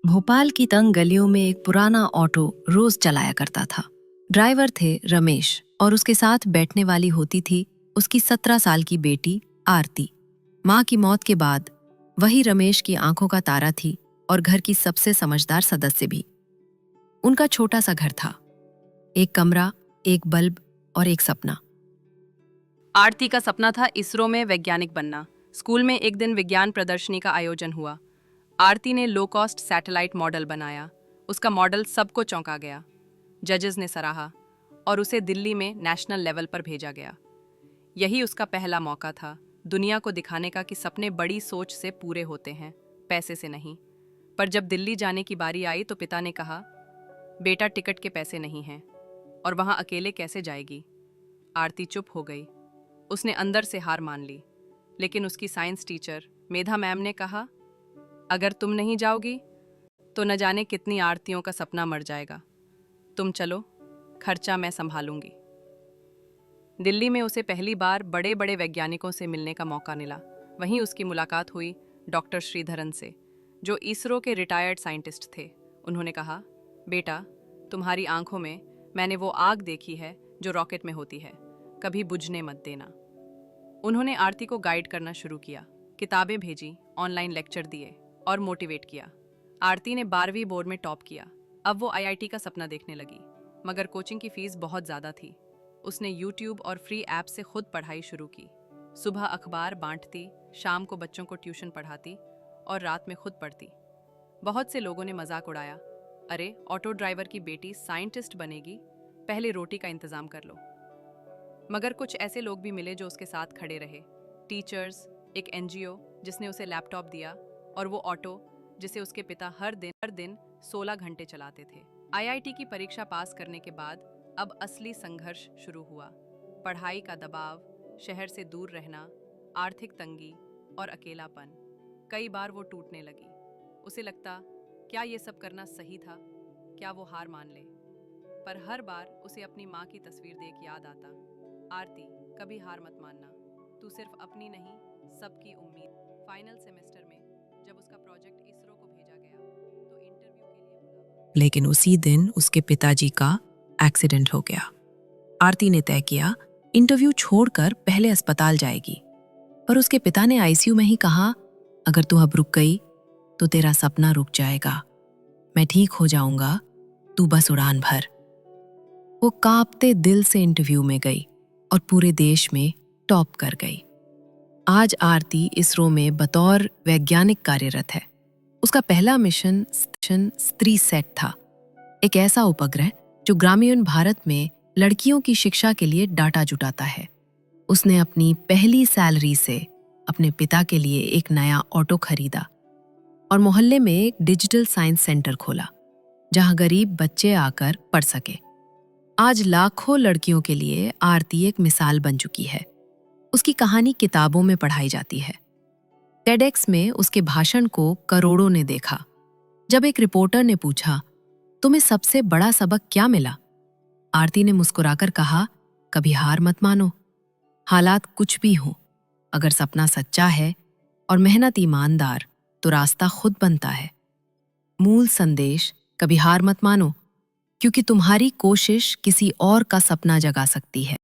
भोपाल की तंग गलियों में एक पुराना ऑटो रोज चलाया करता था। ड्राइवर थे रमेश और उसके साथ बैठने वाली होती थी उसकी 17 साल की बेटी आरती। माँ की मौत के बाद वही रमेश की आंखों का तारा थी और घर की सबसे समझदार सदस्य भी। उनका छोटा सा घर था, एक कमरा, एक बल्ब और एक सपना। आरती का सपना था इसरो में वैज्ञानिक बनना। स्कूल में एक दिन विज्ञान प्रदर्शनी का आयोजन हुआ। आरती ने लो कॉस्ट सैटेलाइट मॉडल बनाया। उसका मॉडल सबको चौंका गया। जजेस ने सराहा और उसे दिल्ली में नेशनल लेवल पर भेजा गया। यही उसका पहला मौका था दुनिया को दिखाने का कि सपने बड़ी सोच से पूरे होते हैं, पैसे से नहीं। पर जब दिल्ली जाने की बारी आई तो पिता ने कहा, बेटा टिकट के पैसे नहीं हैं और वहाँ अकेले कैसे जाएगी। आरती चुप हो गई। उसने अंदर से हार मान ली। लेकिन उसकी साइंस टीचर मेधा मैम ने कहा, अगर तुम नहीं जाओगी तो न जाने कितनी आरतियों का सपना मर जाएगा। तुम चलो, खर्चा मैं संभालूंगी। दिल्ली में उसे पहली बार बड़े बड़े वैज्ञानिकों से मिलने का मौका मिला। वहीं उसकी मुलाकात हुई डॉक्टर श्रीधरन से, जो इसरो के रिटायर्ड साइंटिस्ट थे। उन्होंने कहा, बेटा, तुम्हारी आंखों में मैंने वो आग देखी है जो रॉकेट में होती है, कभी बुझने मत देना। उन्होंने आरती को गाइड करना शुरू किया, किताबें भेजी, ऑनलाइन लेक्चर दिए और मोटिवेट किया। आरती ने 12वीं बोर्ड में टॉप किया। अब वो आईआईटी का सपना देखने लगी, मगर कोचिंग की फीस बहुत ज़्यादा थी। उसने यूट्यूब और फ्री ऐप से खुद पढ़ाई शुरू की। सुबह अखबार बांटती, शाम को बच्चों को ट्यूशन पढ़ाती और रात में खुद पढ़ती। बहुत से लोगों ने मजाक उड़ाया, अरे ऑटो ड्राइवर की बेटी साइंटिस्ट बनेगी, पहले रोटी का इंतजाम कर लो। मगर कुछ ऐसे लोग भी मिले जो उसके साथ खड़े रहे। टीचर्स, एक एनजीओ जिसने उसे लैपटॉप दिया और वो ऑटो जिसे उसके पिता हर दिन 16 घंटे चलाते थे। आईआईटी की परीक्षा पास करने के बाद अब असली संघर्ष शुरू हुआ। पढ़ाई का दबाव, शहर से दूर रहना, आर्थिक तंगी और अकेलापन। कई बार वो टूटने लगी। उसे लगता, क्या ये सब करना सही था? क्या वो हार मान ले? पर हर बार उसे अपनी माँ की तस्वीर देख याद आता, आरती, कभी हार मत मानना, तू सिर्फ अपनी नहीं, सबकी उम्मीद। फाइनल सेमेस्टर में जब उसका प्रोजेक्ट इसरो को भेजा गया तो इंटरव्यू के लिए बुलावा। लेकिन उसी दिन उसके पिताजी का एक्सीडेंट हो गया। आरती ने तय किया, इंटरव्यू छोड़कर पहले अस्पताल जाएगी। पर उसके पिता ने आईसीयू में ही कहा, अगर तू अब रुक गई तो तेरा सपना रुक जाएगा। मैं ठीक हो जाऊंगा, तू बस उड़ान भर। वो कांपते दिल से इंटरव्यू में गई और पूरे देश में टॉप कर गई। आज आरती इसरो में बतौर वैज्ञानिक कार्यरत है। उसका पहला मिशन स्त्री सेट था, एक ऐसा उपग्रह जो ग्रामीण भारत में लड़कियों की शिक्षा के लिए डाटा जुटाता है। उसने अपनी पहली सैलरी से अपने पिता के लिए एक नया ऑटो खरीदा और मोहल्ले में एक डिजिटल साइंस सेंटर खोला, जहां गरीब बच्चे आकर पढ़ सके। आज लाखों लड़कियों के लिए आरती एक मिसाल बन चुकी है। उसकी कहानी किताबों में पढ़ाई जाती है। टेडएक्स में उसके भाषण को करोड़ों ने देखा। जब एक रिपोर्टर ने पूछा, तुम्हें सबसे बड़ा सबक क्या मिला? आरती ने मुस्कुराकर कहा, कभी हार मत मानो। हालात कुछ भी हों, अगर सपना सच्चा है और मेहनत ईमानदार, तो रास्ता खुद बनता है। मूल संदेश, कभी हार मत मानो, क्योंकि तुम्हारी कोशिश किसी और का सपना जगा सकती है।